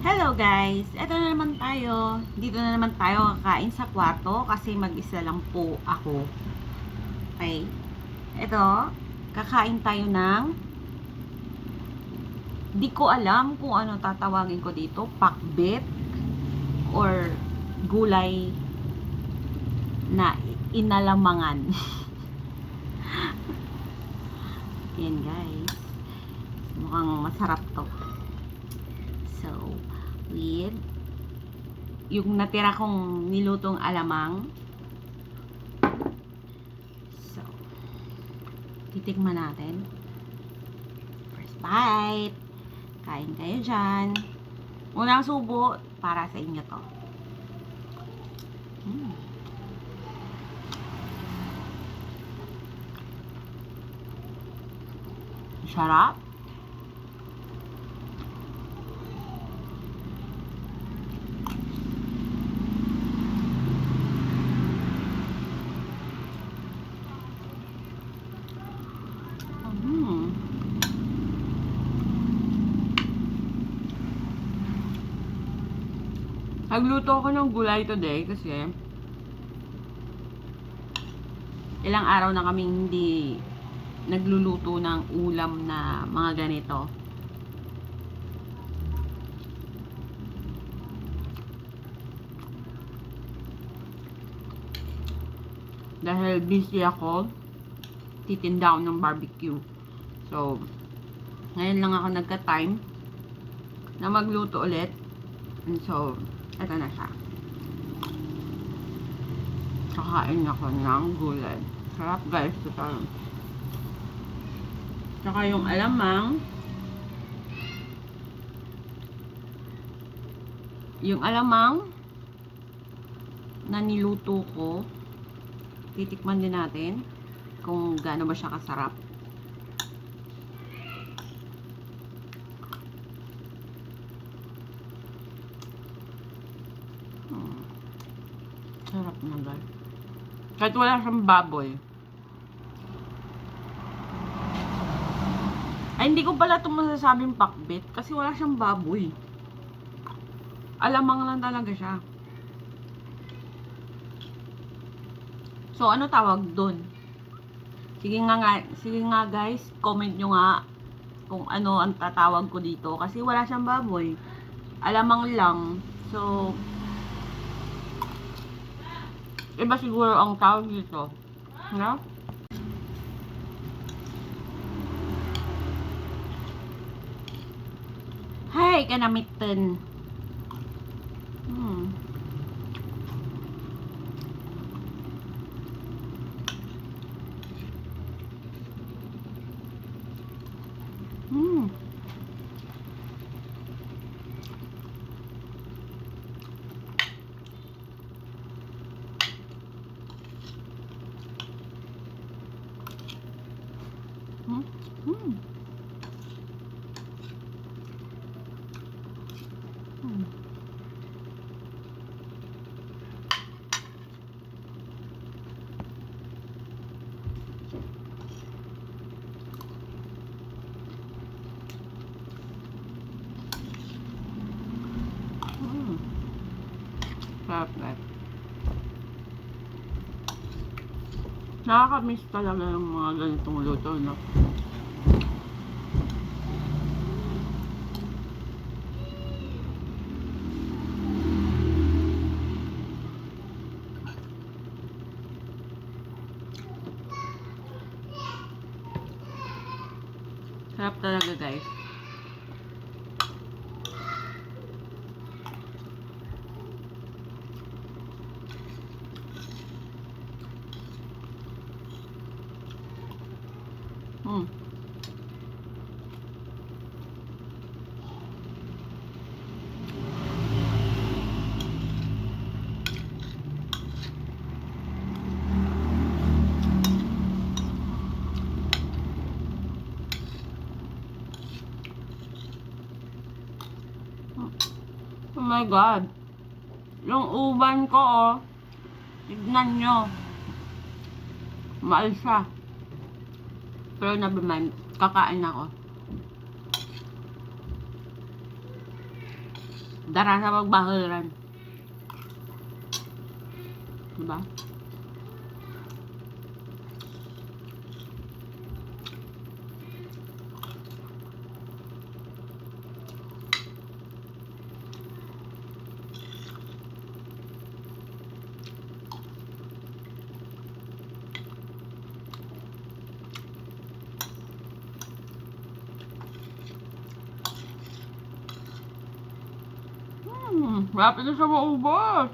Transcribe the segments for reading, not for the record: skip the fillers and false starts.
Hello guys! Eto na naman tayo. Dito na naman tayo kakain sa kwarto kasi mag-isa lang po ako. Okay. Eto, kakain tayo ng di ko alam kung ano tatawagin ko dito, pakbet or gulay na inalamangan. Yan guys. Mukhang masarap to. So, with yung natira kong nilutong alamang. So, titikman natin. First bite. Kain kayo dyan. Unang subo para sa inyo to. Sarap. Nagluto ako ng gulay today kasi ilang araw na kaming hindi nagluluto ng ulam na mga ganito. Dahil busy ako, titinda ako ng barbecue. So, ngayon lang ako nagka-time na magluto ulit. And so, eto na siya. Kakain ako ng gulay. Sarap guys, ito. Tsaka yung alamang. Yung alamang na niluto ko, titikman din natin kung gaano ba siya kasarap. Sarap na guys. Kahit wala siyang baboy. Ay, hindi ko pala ito masasabing pakbet kasi wala siyang baboy. Alamang lang talaga siya. So, ano tawag dun? Sige nga guys, comment nyo nga kung ano ang tatawag ko dito. Kasi wala siyang baboy. Alamang lang. So, iba siguro ang tawag dito. No? Hay, kanamitin. Sarap na. Nakaka-miss talaga ng mga ganitong luto, no? Sarap talaga, guys. Oh my God. Yung uban ko, oh. Tignan nyo. Maalsa. Pero never mind. Kakain ako. Dara sa magbaharan. Diba? Rapid na siya maubos.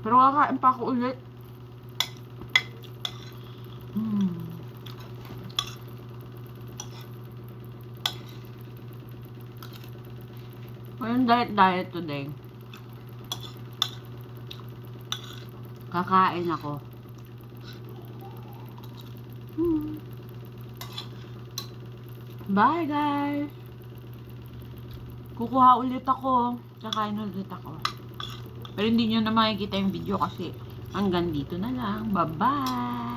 Pero kakain pa ako ulit. Ngayon diet today. Kakain ako. Bye guys. Kukuha ulit ako. Kakain ulit ako. Pero hindi nyo na makikita yung video kasi hanggang dito na lang. Bye-bye!